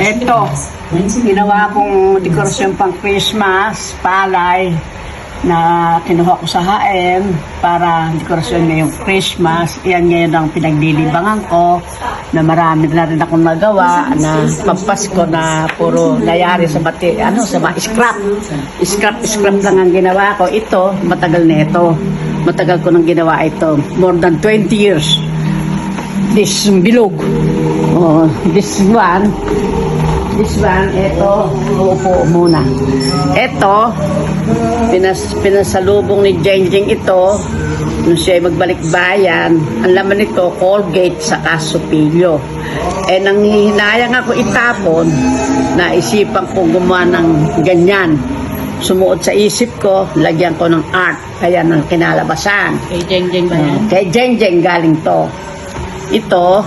Eto, ginawa kong dekorasyon pang Christmas, palay, na kinuha ko sa HM para dekorasyon ngayong Christmas. Yan ngayon ang pinaglilibangan ko na marami na rin akong nagawa na pampasko na puro nayari sa sa mga scrap lang ang ginawa ko. Ito, matagal na ito. Matagal ko nang ginawa ito. More than 20 years. This bilog. Oh, this one, ito, uupo muna. Ito, pinasalubong ni Jenjing ito, nung siya ay magbalik bayan, ang laman nito, Colgate sa Supilyo. Nang hinayang ako itapon, naisipan ko gumawa ng ganyan. Sumuot sa isip ko, lagyan ko ng art, kaya ng kinalabasan. Kay Jengjeng ba yan? Kay Jenjing galing to. Ito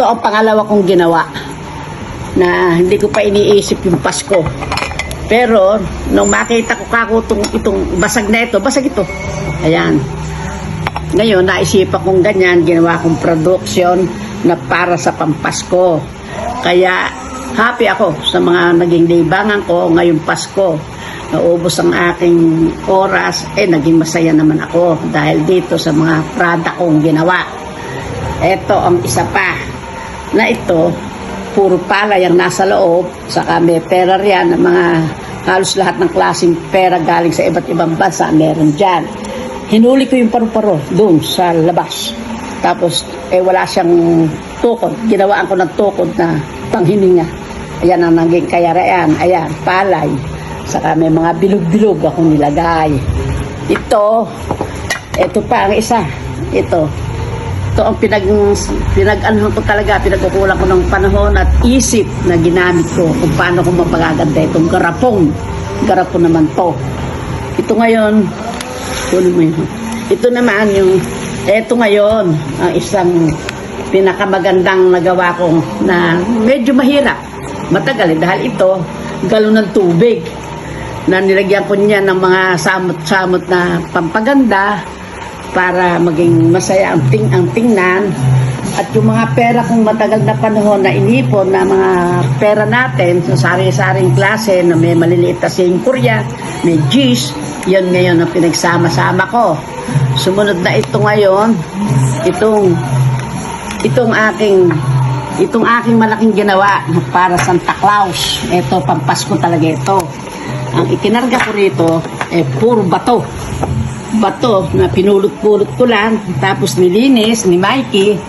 ang pangalawa kong ginawa na hindi ko pa iniisip yung Pasko. Pero nung makita ko itong basag na ito, basag ito. Ayan. Ngayon naisipan kong ganyan, ginawa kong production na para sa Pampasko. Kaya happy ako sa mga naging libangan ko ngayong Pasko. Naubos ang aking oras, naging masaya naman ako dahil dito sa mga product kong ginawa. Ito ang isa pa na ito, puro palay ang nasa loob, saka may pera riyan, mga halos lahat ng klaseng pera galing sa iba't ibang bansa, meron dyan. Hinuli ko yung paru-paro doon sa labas. Tapos, wala siyang tukod. Ginawaan ko ng tukod na panghininga. Ayan ang naging kayaraan. Ayan, palay. Saka may mga bilog-bilog akong nilagay. Ito pa ang isa. Ito ang pinag-anuhan ko talaga, pinagkukulang ko ng panahon at isip na ginamit ko kung paano ko mapagaganda itong garapon. Garapon naman to. Ito ngayon, ito naman ito ngayon, ang isang pinakamagandang nagawa ko na medyo mahirap. Matagal dahil ito, galon ng tubig na nilagyan ko niya ng mga samot-samot na pampaganda para maging masaya ang tingnan. At yung mga pera kong matagal na panahon na inipon na mga pera natin sa sari-saring klase na may maliliit na singkurya, may G's, yun ngayon ang pinagsama-sama ko. Sumunod na ito ngayon, itong aking malaking ginawa para Santa Claus. Ito, Pampasko talaga ito. Ang ikinarga ko rito, puro bato na pinulot-pulot ko lang, tapos nilinis ni Mikey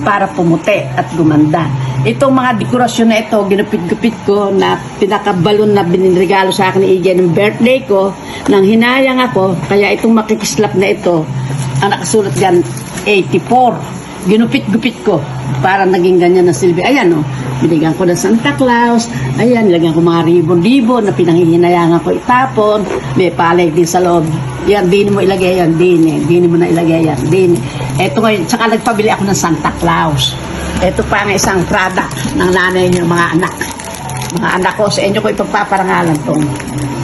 para pumuti at gumanda. Itong mga dekorasyon na ito, ginupit-gupit ko na pinakabalon na binirigalo sa akin ni Iggy ng birthday ko, nang hinayang ako, kaya itong makikislap na ito, ang nakasulat dyan, 84. Ginupit-gupit ko para naging ganyan na silbi. Ayan binigyan ko ng Santa Claus. Ayan, nilagyan ko mga ribon-ribon na pinanghihinayangan ko itapon. May palay din sa loob. Yan, din mo ilagay yan. Din mo na ilagay yan. Ito ngayon, tsaka nagpabili ako ng Santa Claus. Ito pa ang isang product ng nanay niyo, mga anak. Mga anak ko, sa inyo ko ipapaparangalan tong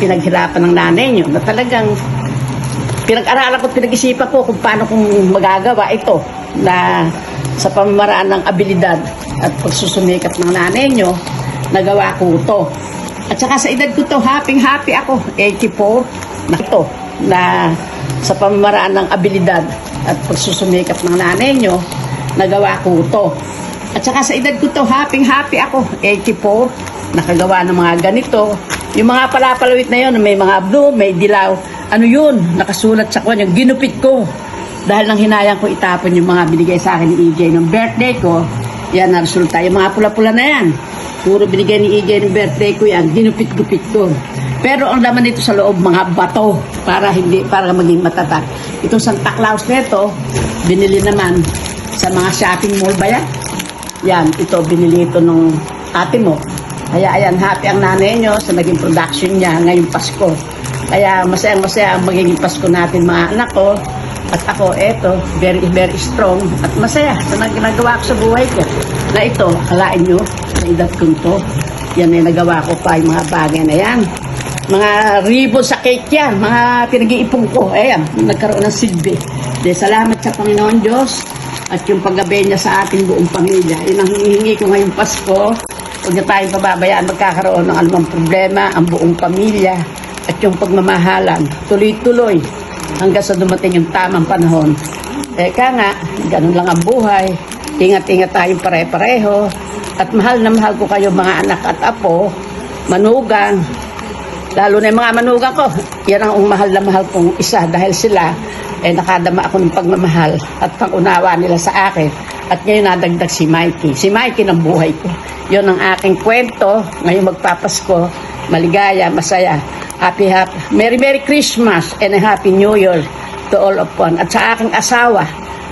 pinaghirapan ng nanay niyo na talagang pinag-aralan ko, pinag-isipan ko kung paano kong magagawa ito na sa pamamaraan ng abilidad at pagsusumikap ng nanay nyo, nagawa ko ito. At saka sa edad ko to, happy ako, 84, na ito, na sa pamamaraan ng abilidad at pagsusumikap ng nanay nyo, nagawa ko ito. At saka sa edad ko to, happy ako, 84, nakagawa ng mga ganito. Yung mga palapalawit na yun, may mga blue, may dilaw, nakasulat sa kanya, ginupit ko. Dahil nang hinayang ko itapon yung mga binigay sa akin ni EJ ng birthday ko, yan na resulta. Yung mga pula-pula na yan, puro binigay ni EJ ng birthday ko yan, ginupit-gupit ko. Pero ang laman nito sa loob, mga bato, para maging matatag. Itong Santa Claus nito, binili naman sa mga shopping mall ba yan? Yan, ito, binili ito nung ate mo. Kaya ayan, happy ang nanay nyo sa naging production niya ngayong Pasko. Kaya masaya ang magiging Pasko natin mga anak ko. At ako, very, very strong at masaya sa nagagawa ko sa buhay ko. Na ito, akalain nyo, sa edad ko ito, yan ay nagawa ko pa yung mga bagay na yan. Mga ribbon sa cake yan, mga pinag-iipon ko. Ayan, nagkaroon ng silbi. Salamat sa Panginoon Diyos at yung paggabi niya sa ating buong pamilya. Yun ang hinihingi ko ngayong Pasko. Huwag niyo tayong pababayaan magkakaroon ng anumang problema, ang buong pamilya at yung pagmamahalan. Tuloy-tuloy hanggang sa dumating yung tamang panahon. Eka nga, ganun lang ang buhay. Ingat-ingat tayong pare-pareho. At mahal na mahal ko kayo mga anak at apo, manugang. Lalo na yung mga manugang ko. Yan ang mahal na mahal kong isa dahil sila nakadama ako ng pagmamahal at pangunawa nila sa akin. At ngayon nadagdag si Mikey. Si Mikey ng buhay ko. Yun ang aking kwento. Ngayon magpapasko. Maligaya, masaya. Happy Merry Christmas and a Happy New Year to all of one. At sa aking asawa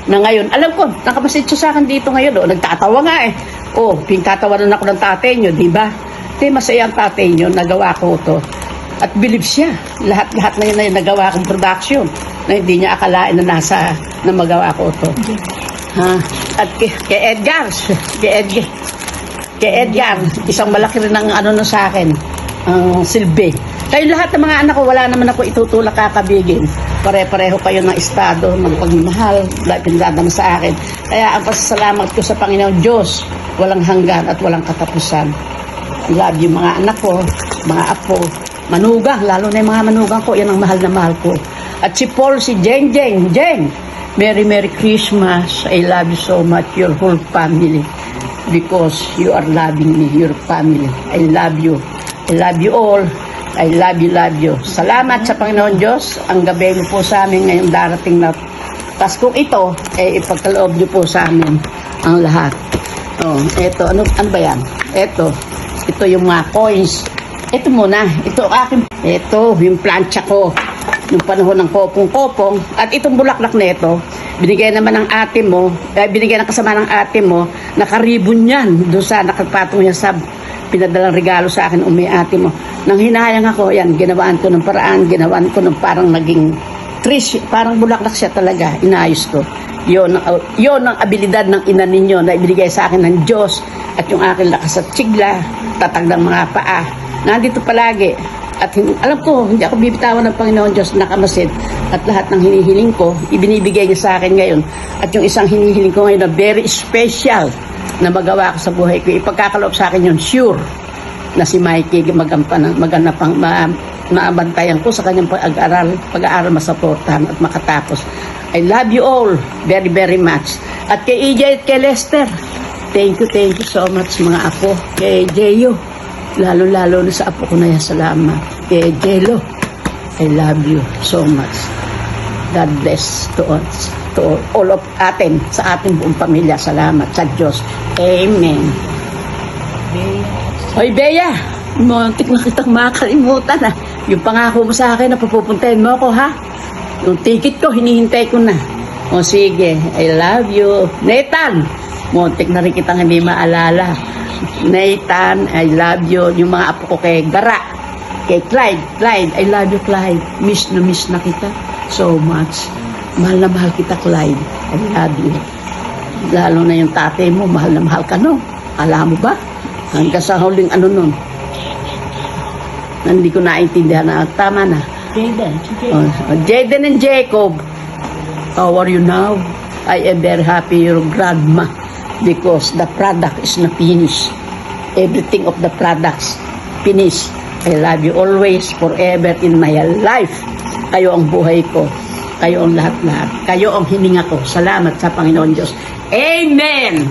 na ngayon, alam ko, nakapasit siya sa akin dito ngayon. Nagtatawa nga eh. Pinagtatawanan ako ng tatay nyo, di ba? Masaya ang tatay nyo, nagawa ko to. At believe siya, lahat na yun na yung nagawa kong production na hindi niya akalain na na magawa ko to. At kay Edgar, isang malaki rin ang ano sa akin, silbi. Kayo lahat ng mga anak ko, wala naman ako itutulak kakabigin. Pare-pareho kayo ng estado, ng pagmamahal, pinagdadama sa akin. Kaya ang pasasalamat ko sa Panginoon Diyos, walang hanggan at walang katapusan. Love you mga anak ko, mga apo, manugang, lalo na yung mga manugang ko, yan ang mahal na mahal ko. At si Paul, si Jeng, Merry Christmas. I love you so much, your whole family. Because you are loving me, your family. I love you. I love you all. I love you. Salamat sa Panginoon Diyos. Ang gabi niyo po sa amin ngayong darating na Paskong ito, ipagkaloob niyo po sa amin ang lahat. Eto, ano ba yan? Ito yung mga coins. Ito muna, ito akin. Ito, yung plancha ko. Yung panahon ng kopong-kopong. At itong bulaklak na ito, binigay naman ng ate mo, binigay ng kasama ng ate mo, nakaribon yan. Doon sa nakapatong niya sa pinadalang regalo sa akin, ate mo. Nang hinayang ako, yan, ginawaan ko ng paraan, ginawaan ko ng parang naging trees, parang bulaklak siya talaga, inayos ko. Yon ang abilidad ng ina ninyo na ibigay sa akin ng Diyos at yung aking lakas at sigla, tatag ng mga paa. Nandito palagi. At alam ko, hindi ako bibitawan ng Panginoon Diyos, nakamasid. At lahat ng hinihiling ko, ibinibigay niya sa akin ngayon. At yung isang hinihiling ko ngayon na very special na magawa ko sa buhay ko, ipagkakaloob sa akin yun, sure, na si Mikey maganapang maabantayan ko sa kanyang pag-aaral masaportahan at makatapos. I love you all very much. At kay EJ at kay Lester, thank you so much mga apo. Kay Jeyo, lalo na sa apo ko na yan, salamat. Kay Jelo, I love you so much. God bless to all of atin, sa ating buong pamilya. Salamat sa Diyos. Amen. Hoy, Bea, muntik na kitang makalimutan yung pangako mo sa akin na pupuntahin mo ako, ha? Yung ticket ko, hinihintay ko na. Sige, I love you. Nathan, muntik na rin kitang hindi maalala. Nathan, I love you. Yung mga apo ko kay Gara, kay Clyde, I love you, Clyde. Miss na kita so much. Mahal na mahal kita, Clyde. I love you. Lalo na yung tatay mo, mahal na mahal ka, no? Alam mo ba? Hanggang sa huling nun. Hindi ko naintindihan na tama na. Jaden and Jacob, how are you now? I am very happy, your grandma, because the product is not finished. Everything of the products finished. I love you always, forever in my life. Kayo ang buhay ko. Kayo ang lahat-lahat. Kayo ang hininga ko. Salamat sa Panginoon Diyos. Amen!